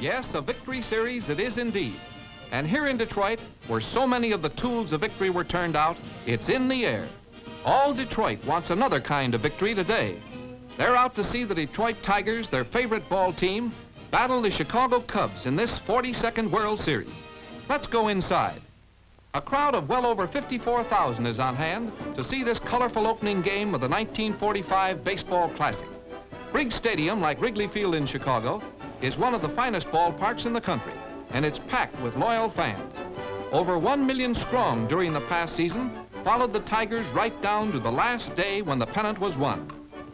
Yes, a victory series it is indeed. And here in Detroit, where so many of the tools of victory were turned out, it's in the air. All Detroit wants another kind of victory today. They're out to see the Detroit Tigers, their favorite ball team, battle the Chicago Cubs in this 42nd World Series. Let's go inside. A crowd of well over 54,000 is on hand to see this colorful opening game of the 1945 Baseball Classic. Briggs Stadium, like Wrigley Field in Chicago, is one of the finest ballparks in the country, and it's packed with loyal fans. Over 1 million strong during the past season followed the Tigers right down to the last day when the pennant was won.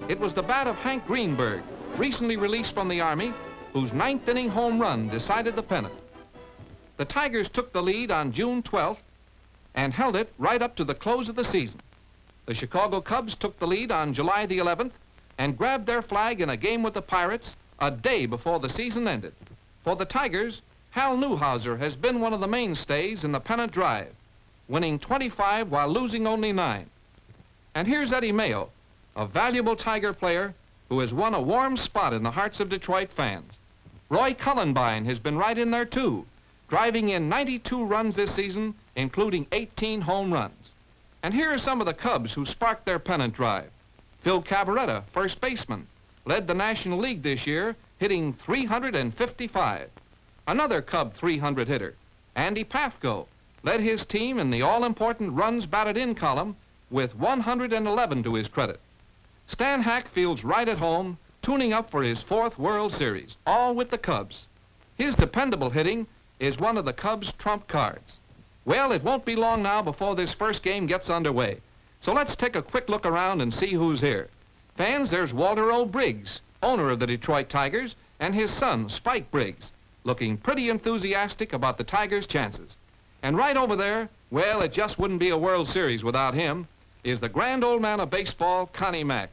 It was the bat of Hank Greenberg, recently released from the Army, whose ninth-inning home run decided the pennant. The Tigers took the lead on June 12th and held it right up to the close of the season. The Chicago Cubs took the lead on July the 11th and grabbed their flag in a game with the Pirates a day before the season ended. For the Tigers, Hal Newhouser has been one of the mainstays in the pennant drive, winning 25 while losing only 9. And here's Eddie Mayo, a valuable Tiger player who has won a warm spot in the hearts of Detroit fans. Roy Cullenbine has been right in there too, driving in 92 runs this season, including 18 home runs. And here are some of the Cubs who sparked their pennant drive. Phil Cavarretta, first baseman, led the National League this year, hitting 355. Another Cub 300 hitter, Andy Pafko, led his team in the all-important runs batted in column with 111 to his credit. Stan Hackfield's right at home, tuning up for his 4th World Series, all with the Cubs. His dependable hitting is one of the Cubs' trump cards. Well, it won't be long now before this first game gets underway. So let's take a quick look around and see who's here. Fans, there's Walter O. Briggs, owner of the Detroit Tigers, and his son, Spike Briggs, looking pretty enthusiastic about the Tigers' chances. And right over there, well, it just wouldn't be a World Series without him, is the grand old man of baseball, Connie Mack,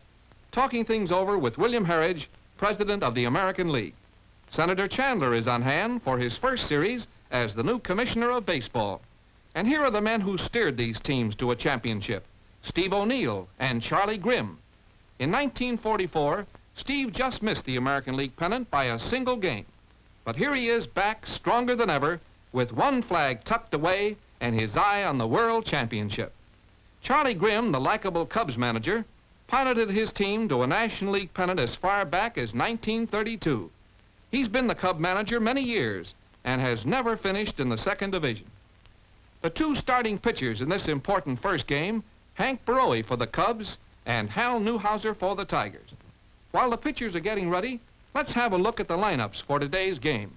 talking things over with William Harridge, president of the American League. Senator Chandler is on hand for his first series as the new commissioner of baseball. And here are the men who steered these teams to a championship: Steve O'Neill and Charlie Grimm. In 1944, Steve just missed the American League pennant by a single game. But here he is back stronger than ever, with one flag tucked away and his eye on the World Championship. Charlie Grimm, the likable Cubs manager, piloted his team to a National League pennant as far back as 1932. He's been the Cub manager many years and has never finished in the 2nd division. The two starting pitchers in this important first game, Hank Borowy for the Cubs and Hal Newhouser for the Tigers. While the pitchers are getting ready, let's have a look at the lineups for today's game.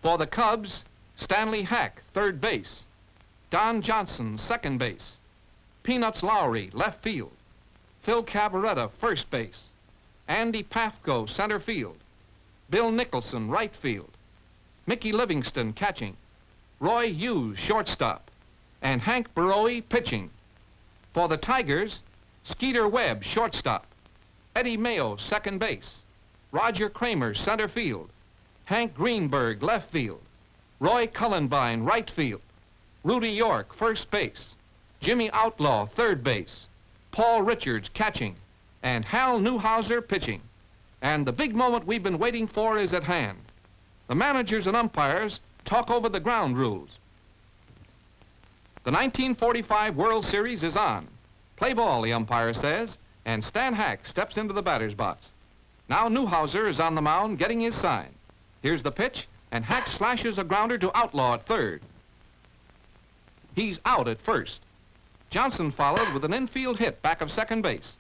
For the Cubs, Stanley Hack, third base; Don Johnson, second base; Peanuts Lowry, left field; Phil Cavarretta, first base; Andy Pafko, center field; Bill Nicholson, right field; Mickey Livingston, catching; Roy Hughes, shortstop; and Hank Borowy, pitching. For the Tigers, Skeeter Webb, shortstop; Eddie Mayo, second base; Roger Kramer, center field; Hank Greenberg, left field; Roy Cullenbine, right field; Rudy York, first base; Jimmy Outlaw, third base; Paul Richards, catching; and Hal Newhouser, pitching. And the big moment we've been waiting for is at hand. The managers and umpires talk over the ground rules. The 1945 World Series is on. Play ball, the umpire says, and Stan Hack steps into the batter's box. Now Newhouser is on the mound getting his sign. Here's the pitch, and Hack slashes a grounder to Outlaw at third. He's out at first. Johnson followed with an infield hit back of second base.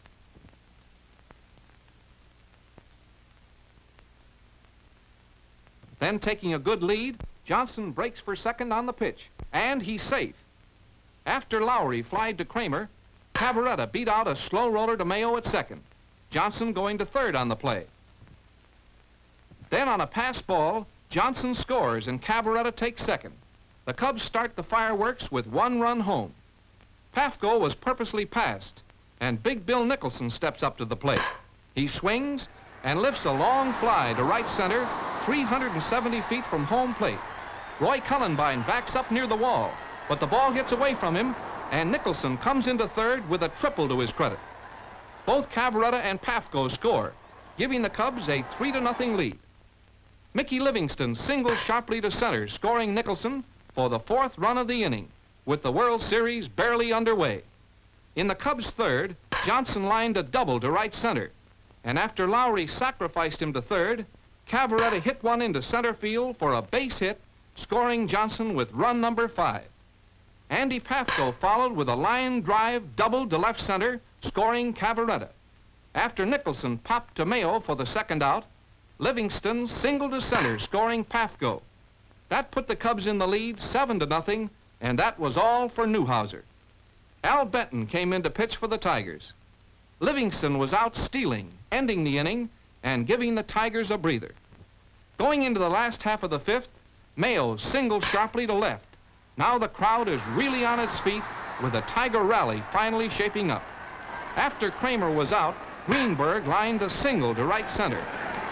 Then taking a good lead, Johnson breaks for second on the pitch, and he's safe. After Lowry flied to Kramer, Cavarretta beat out a slow roller to Mayo at second. Johnson going to third on the play. Then on a pass ball, Johnson scores and Cavarretta takes second. The Cubs start the fireworks with 1 run home. Pafko was purposely passed, and Big Bill Nicholson steps up to the plate. He swings and lifts a long fly to right center, 370 feet from home plate. Roy Cullenbine backs up near the wall, but the ball gets away from him, and Nicholson comes into third with a triple to his credit. Both Cavarretta and Pafko score, giving the Cubs a 3-0 lead. Mickey Livingston singled sharply to center, scoring Nicholson for the 4th run of the inning, with the World Series barely underway. In the Cubs' 3rd, Johnson lined a double to right center, and after Lowry sacrificed him to 3rd, Cavarretta hit one into center field for a base hit, scoring Johnson with run number 5. Andy Pafko followed with a line drive double to left center, scoring Cavarretta. After Nicholson popped to Mayo for the 2nd out, Livingston singled to center, scoring Pafko. That put the Cubs in the lead 7-0, and that was all for Newhouser. Al Benton came in to pitch for the Tigers. Livingston was out stealing, ending the inning, and giving the Tigers a breather. Going into the last half of the 5th, Mayo singled sharply to left. Now the crowd is really on its feet, with a Tiger rally finally shaping up. After Kramer was out, Greenberg lined a single to right center.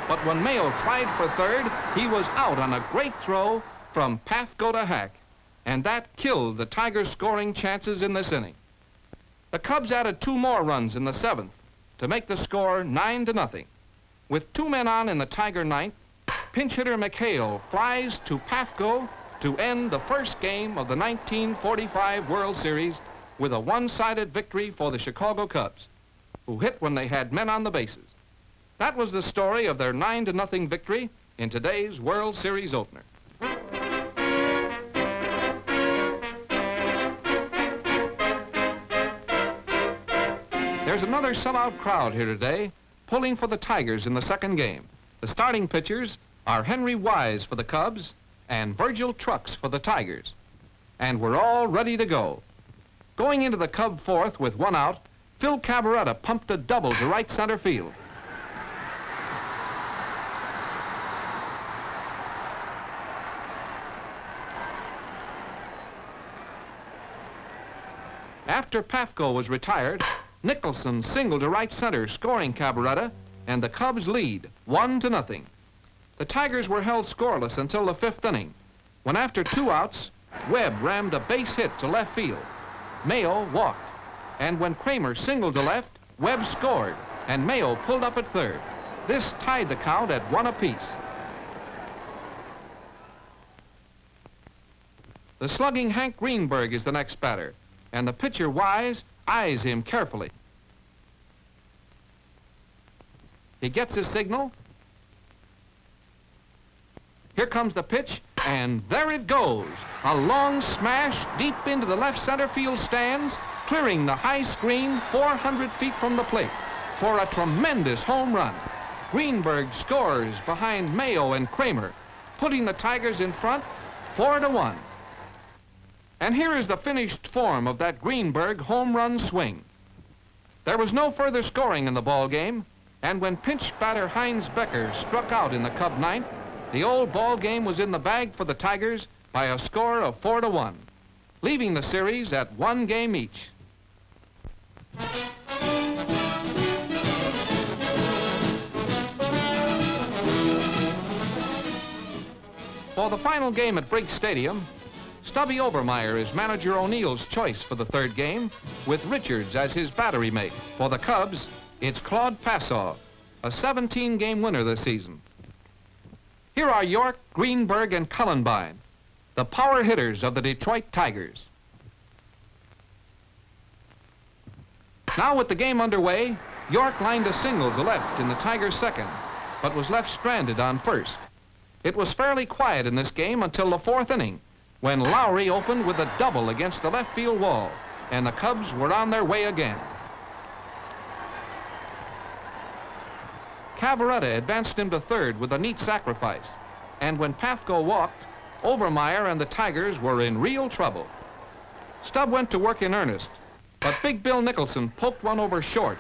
But when Mayo tried for 3rd, he was out on a great throw from Pafko to Hack, and that killed the Tigers' scoring chances in this inning. The Cubs added 2 more runs in the 7th to make the score 9-0. With 2 men on in the Tiger 9th, pinch hitter McHale flies to Pafko to end the first game of the 1945 World Series with a one-sided victory for the Chicago Cubs, who hit when they had men on the bases. That was the story of their 9-0 victory in today's World Series opener. There's another sellout crowd here today, pulling for the Tigers in the 2nd game. The starting pitchers are Henry Wise for the Cubs and Virgil Trucks for the Tigers. And we're all ready to go. Going into the Cub 4th with 1 out, Phil Cavarretta pumped a double to right center field. After Pafko was retired, Nicholson singled to right center, scoring Cavarretta, and the Cubs lead 1-0. The Tigers were held scoreless until the 5th inning, when after 2 outs, Webb rammed a base hit to left field. Mayo walked, and when Kramer singled to left, Webb scored, and Mayo pulled up at 3rd. This tied the count at 1 apiece. The slugging Hank Greenberg is the next batter, and the pitcher Wise eyes him carefully. He gets his signal. Here comes the pitch, and there it goes. A long smash deep into the left center field stands, clearing the high screen 400 feet from the plate for a tremendous home run. Greenberg scores behind Mayo and Kramer, putting the Tigers in front 4-1. And here is the finished form of that Greenberg home run swing. There was no further scoring in the ball game, and when pinch batter Heinz Becker struck out in the Cub 9th, the old ball game was in the bag for the Tigers by a score of 4-1, leaving the series at 1 game each. For the final game at Briggs Stadium, Stubby Overmeyer is manager O'Neill's choice for the 3rd game, with Richards as his battery mate. For the Cubs, it's Claude Passaw, a 17-game winner this season. Here are York, Greenberg, and Cullenbine, the power hitters of the Detroit Tigers. Now with the game underway, York lined a single to left in the Tigers' 2nd, but was left stranded on 1st. It was fairly quiet in this game until the 4th inning, when Lowry opened with a double against the left field wall, and the Cubs were on their way again. Cavarretta advanced him to 3rd with a neat sacrifice, and when Pafko walked, Overmeyer and the Tigers were in real trouble. Stubb went to work in earnest, but Big Bill Nicholson poked one over short.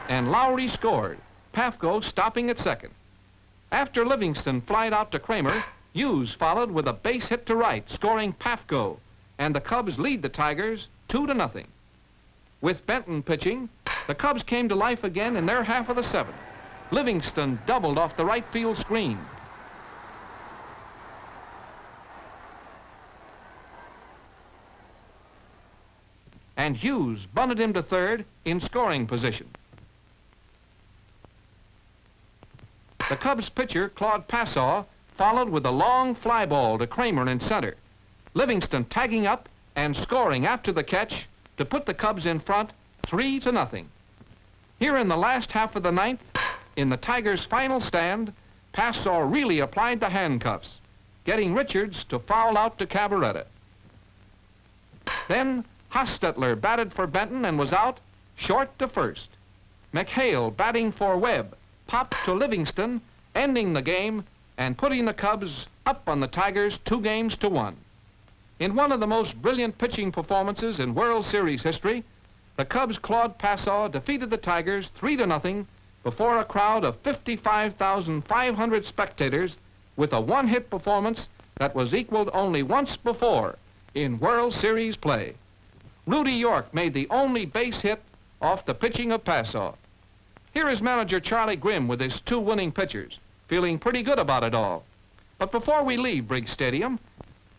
And Lowry scored, Pafko stopping at 2nd. After Livingston flied out to Kramer, Hughes followed with a base hit to right, scoring Pafko, and the Cubs lead the Tigers 2-0. With Benton pitching, the Cubs came to life again in their half of the 7th. Livingston doubled off the right field screen. And Hughes bunted him to 3rd in scoring position. The Cubs pitcher, Claude Passaw, followed with a long fly ball to Kramer in center. Livingston tagging up and scoring after the catch to put the Cubs in front 3-0. Here in the last half of the ninth, in the Tigers' final stand, Passaw really applied the handcuffs, getting Richards to foul out to Cavarretta. Then Hostetler batted for Benton and was out, short to first. McHale batting for Webb, popped to Livingston, ending the game and putting the Cubs up on the Tigers 2-1. In one of the most brilliant pitching performances in World Series history, the Cubs' Claude Passaw defeated the Tigers 3-0 before a crowd of 55,500 spectators with a one-hit performance that was equaled only once before in World Series play. Rudy York made the only base hit off the pitching of Passaw. Here is manager Charlie Grimm with his 2 winning pitchers, feeling pretty good about it all. But before we leave Briggs Stadium,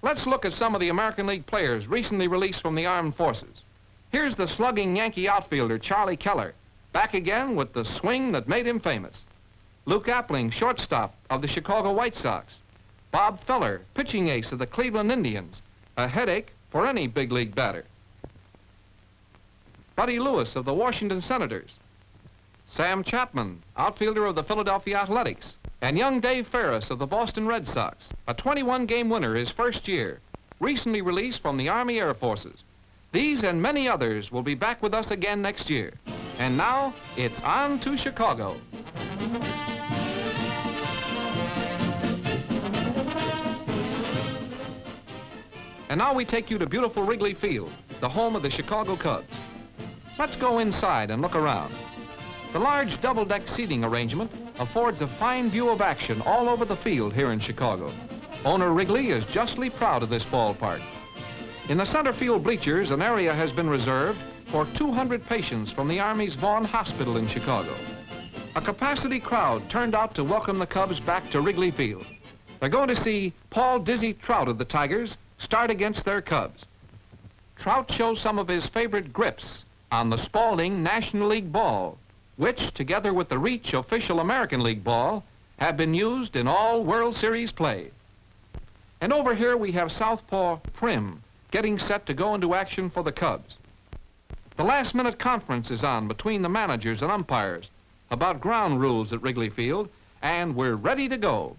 let's look at some of the American League players recently released from the armed forces. Here's the slugging Yankee outfielder Charlie Keller, back again with the swing that made him famous. Luke Appling, shortstop of the Chicago White Sox. Bob Feller, pitching ace of the Cleveland Indians, a headache for any big league batter. Buddy Lewis of the Washington Senators. Sam Chapman, outfielder of the Philadelphia Athletics. And young Dave Ferris of the Boston Red Sox, a 21-game winner his first year, recently released from the Army Air Forces. These and many others will be back with us again next year. And now, it's on to Chicago. And now we take you to beautiful Wrigley Field, the home of the Chicago Cubs. Let's go inside and look around. The large double-deck seating arrangement affords a fine view of action all over the field here in Chicago. Owner Wrigley is justly proud of this ballpark. In the center field bleachers, an area has been reserved for 200 patients from the Army's Vaughn Hospital in Chicago. A capacity crowd turned out to welcome the Cubs back to Wrigley Field. They're going to see Paul Dizzy Trout of the Tigers start against their Cubs. Trout shows some of his favorite grips on the Spalding National League ball, which, together with the Reach official American League ball, have been used in all World Series play. And over here we have southpaw Prim getting set to go into action for the Cubs. The last-minute conference is on between the managers and umpires about ground rules at Wrigley Field, and we're ready to go.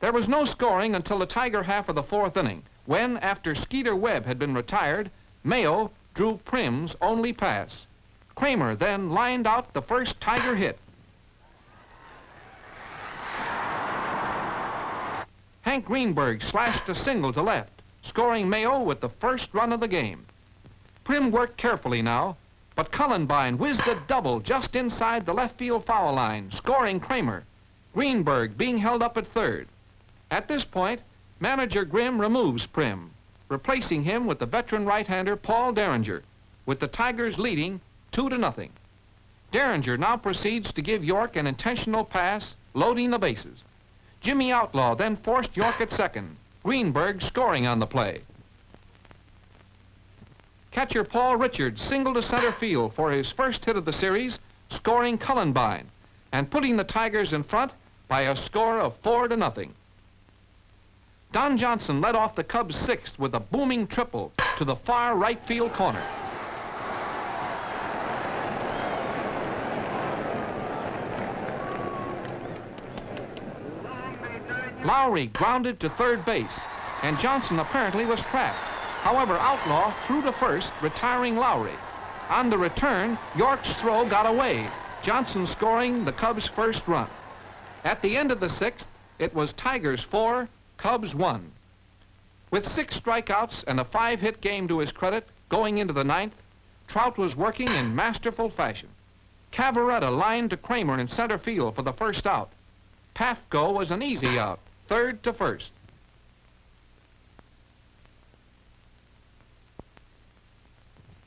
There was no scoring until the Tiger half of the 4th inning, when, after Skeeter Webb had been retired, Mayo drew Prim's only pass. Kramer then lined out the first Tiger hit. Hank Greenberg slashed a single to left, scoring Mayo with the first run of the game. Prim worked carefully now, but Cullenbine whizzed a double just inside the left field foul line, scoring Kramer, Greenberg being held up at third. At this point, manager Grimm removes Prim, replacing him with the veteran right-hander Paul Derringer, with the Tigers leading 2-0. Derringer now proceeds to give York an intentional pass, loading the bases. Jimmy Outlaw then forced York at second, Greenberg scoring on the play. Catcher Paul Richards singled to center field for his first hit of the series, scoring Cullenbine, and putting the Tigers in front by a score of 4-0. Don Johnson led off the Cubs' 6th with a booming triple to the far right field corner. Lowry grounded to third base, and Johnson apparently was trapped. However, Outlaw threw to first, retiring Lowry. On the return, York's throw got away, Johnson scoring the Cubs' first run. At the end of the 6th, it was Tigers 4, Cubs 1. With 6 strikeouts and a 5-hit game to his credit going into the 9th, Trout was working in masterful fashion. Cavarretta lined to Kramer in center field for the first out. Pafko was an easy out, third to first.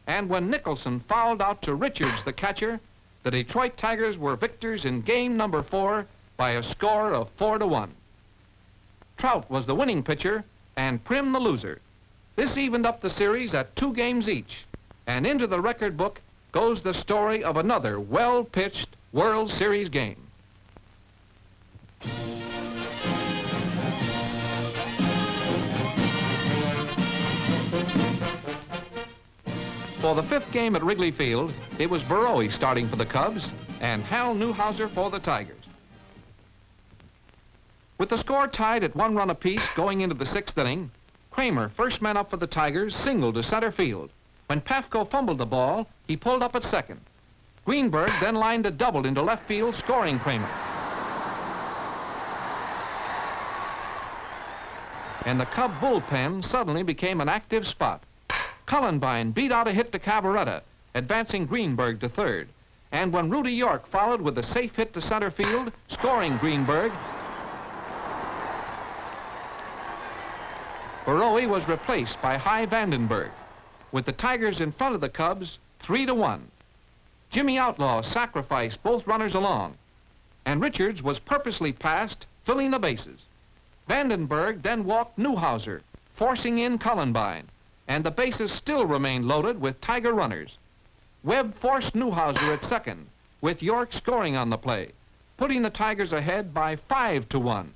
And when Nicholson fouled out to Richards, the catcher, the Detroit Tigers were victors in game number 4 by a score of 4-1. Trout was the winning pitcher and Prim the loser. This evened up the series at 2 games each, and into the record book goes the story of another well-pitched World Series game. For the fifth game at Wrigley Field, it was Borowy starting for the Cubs and Hal Newhouser for the Tigers. With the score tied at 1 run apiece going into the sixth inning, Kramer, first man up for the Tigers, singled to center field. When Pafko fumbled the ball, he pulled up at second. Greenberg then lined a double into left field, scoring Kramer. And the Cub bullpen suddenly became an active spot. Cullenbine beat out a hit to Cavarretta, advancing Greenberg to third. And when Rudy York followed with a safe hit to center field, scoring Greenberg, Borowy was replaced by Hy Vandenberg, with the Tigers in front of the Cubs 3-1. Jimmy Outlaw sacrificed both runners along, and Richards was purposely passed, filling the bases. Vandenberg then walked Newhouser, forcing in Cullenbine, and the bases still remained loaded with Tiger runners. Webb forced Newhouser at second, with York scoring on the play, putting the Tigers ahead by 5-1.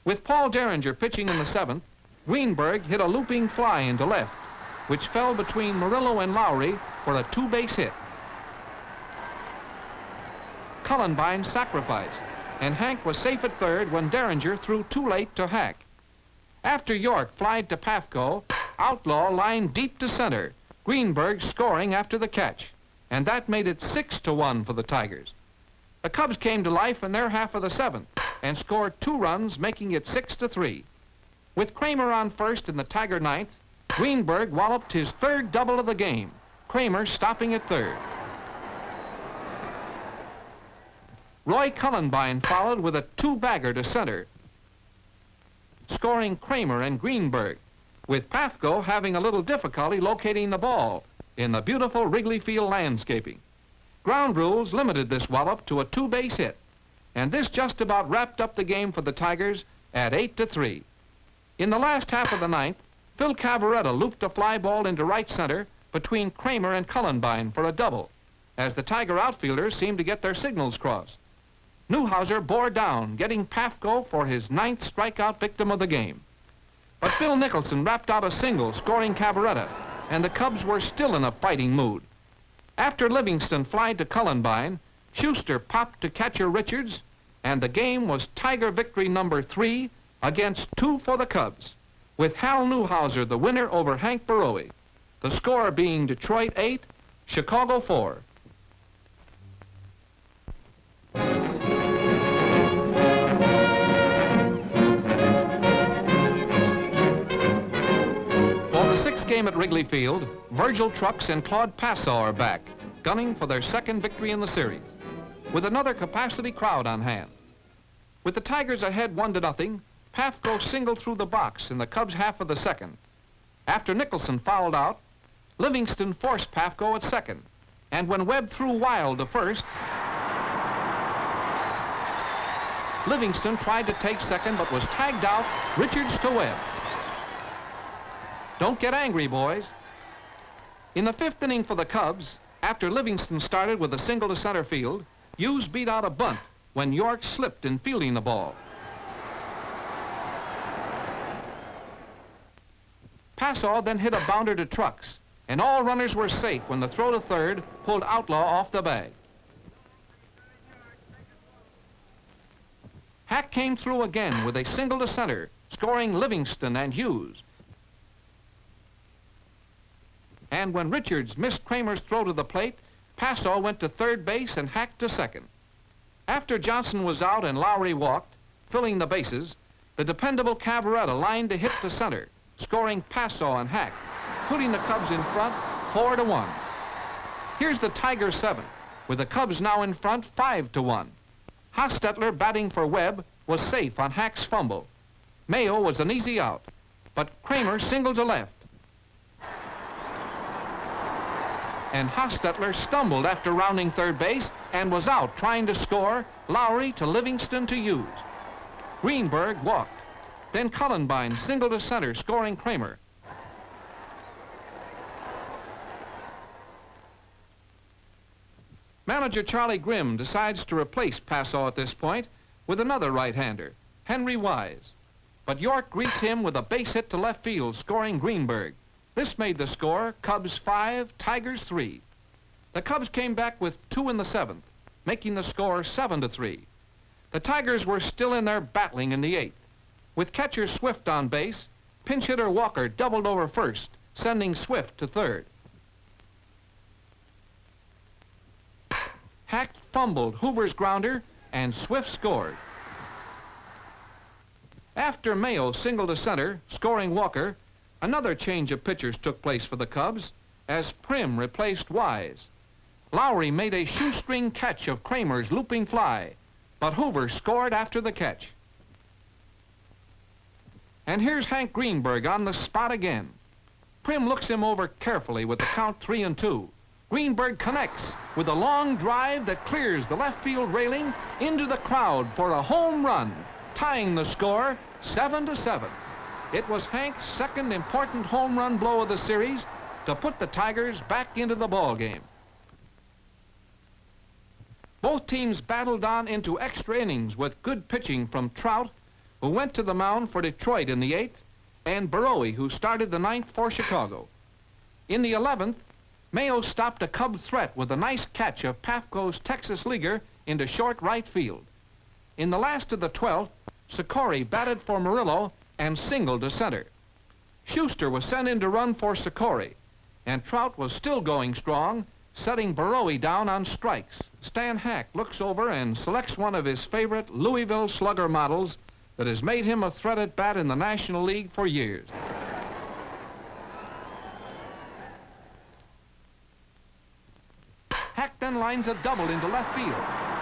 With Paul Derringer pitching in the seventh, Greenberg hit a looping fly into left, which fell between Murillo and Lowry for a two-base hit. Cullenbine sacrificed, and Hank was safe at third when Derringer threw too late to Hack. After York flied to Pafko, Outlaw lined deep to center, Greenberg scoring after the catch, and that made it 6-1 for the Tigers. The Cubs came to life in their half of the seventh and scored 2 runs, making it 6-3. With Kramer on first in the Tiger ninth, Greenberg walloped his third double of the game, Kramer stopping at third. Roy Cullenbine followed with a 2-bagger to center, scoring Kramer and Greenberg, with Pafko having a little difficulty locating the ball in the beautiful Wrigley Field landscaping. Ground rules limited this wallop to a 2-base hit, and this just about wrapped up the game for the Tigers at 8-3. In the last half of the ninth, Phil Cavarretta looped a fly ball into right center between Kramer and Cullenbine for a double, as the Tiger outfielders seemed to get their signals crossed. Newhouser bore down, getting Pafko for his 9th strikeout victim of the game. But Bill Nicholson rapped out a single, scoring Cavarretta, and the Cubs were still in a fighting mood. After Livingston flied to Cullenbine, Schuster popped to catcher Richards, and the game was Tiger victory number 3 against 2 for the Cubs, with Hal Newhouser the winner over Hank Borowy, the score being Detroit 8, Chicago 4. For the sixth game at Wrigley Field, Virgil Trucks and Claude Passaw are back, gunning for their second victory in the series, with another capacity crowd on hand. With the Tigers ahead 1-0, Pafko singled through the box in the Cubs' half of the second. After Nicholson fouled out, Livingston forced Pafko at second, and when Webb threw wild to first, Livingston tried to take second but was tagged out, Richards to Webb. Don't get angry, boys. In the fifth inning for the Cubs, after Livingston started with a single to center field, Hughes beat out a bunt when York slipped in fielding the ball. Passaw then hit a bounder to Trucks, and all runners were safe when the throw to third pulled Outlaw off the bag. Hack came through again with a single to center, scoring Livingston and Hughes. And when Richards missed Kramer's throw to the plate, Passaw went to third base and Hack to second. After Johnson was out and Lowry walked, filling the bases, the dependable Cavarretta lined a hit to center, scoring Passaw and Hack, putting the Cubs in front 4-1. Here's the Tiger 7th, with the Cubs now in front 5-1. Hostetler batting for Webb was safe on Hack's fumble. Mayo was an easy out, but Kramer singled to left. And Hostetler stumbled after rounding third base and was out trying to score, Lowry to Livingston to Hughes. Greenberg walked. Then Cullenbine singled to center, scoring Kramer. Manager Charlie Grimm decides to replace Passaw at this point with another right-hander, Henry Wise. But York greets him with a base hit to left field, scoring Greenberg. This made the score Cubs 5, Tigers 3. The Cubs came back with 2 in the 7th, making the score 7-3. The Tigers were still in there battling in the 8th. With catcher Swift on base, pinch hitter Walker doubled over first, sending Swift to third. Hack fumbled Hoover's grounder, and Swift scored. After Mayo singled to center, scoring Walker, another change of pitchers took place for the Cubs as Prim replaced Wise. Lowry made a shoestring catch of Kramer's looping fly, but Hoover scored after the catch. And here's Hank Greenberg on the spot again. Prim looks him over carefully with the count 3-2. Greenberg connects with a long drive that clears the left field railing into the crowd for a home run, tying the score 7-7. It was Hank's second important home run blow of the series to put the Tigers back into the ball game. Both teams battled on into extra innings with good pitching from Trout, who went to the mound for Detroit in the 8th, and Borowy, who started the 9th for Chicago. In the 11th, Mayo stopped a Cub threat with a nice catch of Pafko's Texas leaguer into short right field. In the last of the 12th, Sikori batted for Murillo and singled to center. Schuster was sent in to run for Sikori, and Trout was still going strong, setting Borowy down on strikes. Stan Hack looks over and selects one of his favorite Louisville Slugger models that has made him a threat at bat in the National League for years. Hack then lines a double into left field.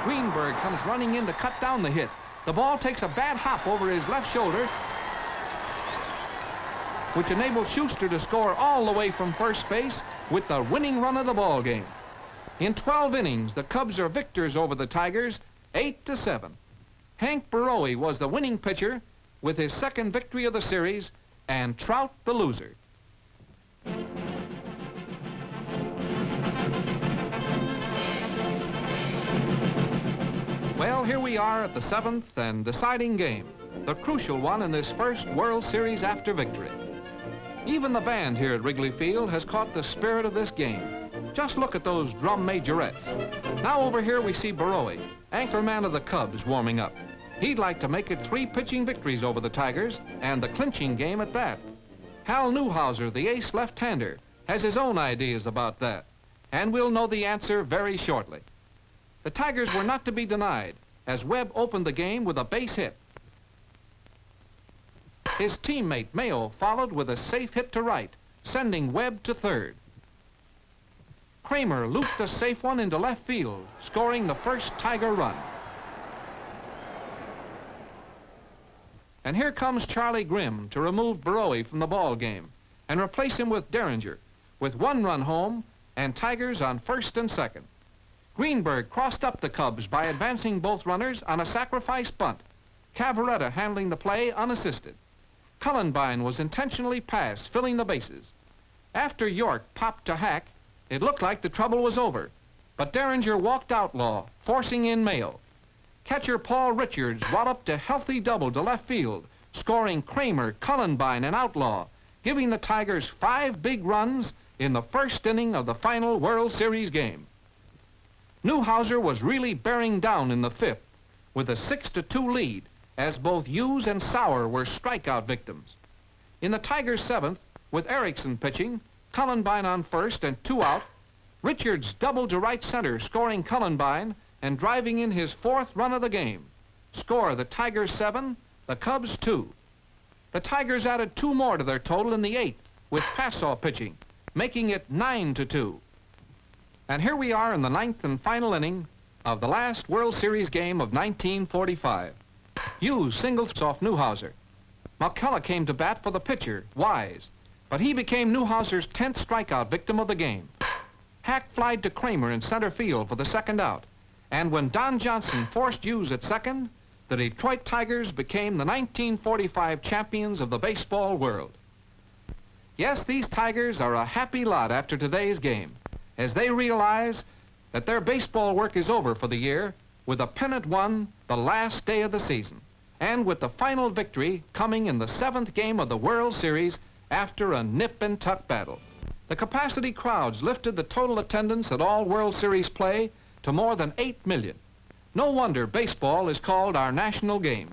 Greenberg comes running in to cut down the hit. The ball takes a bad hop over his left shoulder, which enables Schuster to score all the way from first base with the winning run of the ball game. In 12 innings, the Cubs are victors over the Tigers, 8-7. Hank Borowy was the winning pitcher with his second victory of the series, and Trout the loser. Well, here we are at the 7th and deciding game, the crucial one in this first World Series after victory. Even the band here at Wrigley Field has caught the spirit of this game. Just look at those drum majorettes. Now over here we see Borowy, anchorman of the Cubs, warming up. He'd like to make it 3 pitching victories over the Tigers, and the clinching game at that. Hal Newhouser, the ace left-hander, has his own ideas about that, and we'll know the answer very shortly. The Tigers were not to be denied, as Webb opened the game with a base hit. His teammate Mayo followed with a safe hit to right, sending Webb to third. Kramer looped a safe one into left field, scoring the first Tiger run. And here comes Charlie Grimm to remove Borowy from the ball game and replace him with Derringer, with 1 run home and Tigers on first and second. Greenberg crossed up the Cubs by advancing both runners on a sacrifice bunt, Cavarretta handling the play unassisted. Cullenbine was intentionally passed, filling the bases. After York popped to Hack, it looked like the trouble was over, but Derringer walked outlaw, forcing in Mayo. Catcher Paul Richards walloped a healthy double to left field, scoring Kramer, Cullenbine, and Outlaw, giving the Tigers 5 big runs in the first inning of the final World Series game. Newhouser was really bearing down in the 5th with a 6-2 lead, as both Hughes and Sauer were strikeout victims. In the Tigers' 7th, with Erickson pitching, Cullenbine on first and 2 out, Richards doubled to right center, scoring Cullenbine and driving in his 4th run of the game. Score, the Tigers 7, the Cubs 2. The Tigers added 2 more to their total in the 8th with Passaw pitching, making it 9-2. And here we are in the 9th and final inning of the last World Series game of 1945. Hughes singles off Newhouser. McCullough came to bat for the pitcher, Wise, but he became Newhouser's 10th strikeout victim of the game. Hack flied to Kramer in center field for the 2nd out, and when Don Johnson forced Hughes at second, the Detroit Tigers became the 1945 champions of the baseball world. Yes, these Tigers are a happy lot after today's game, as they realize that their baseball work is over for the year, with a pennant won the last day of the season, and with the final victory coming in the 7th game of the World Series after a nip-and-tuck battle. The capacity crowds lifted the total attendance at all World Series play to more than 8 million. No wonder baseball is called our national game.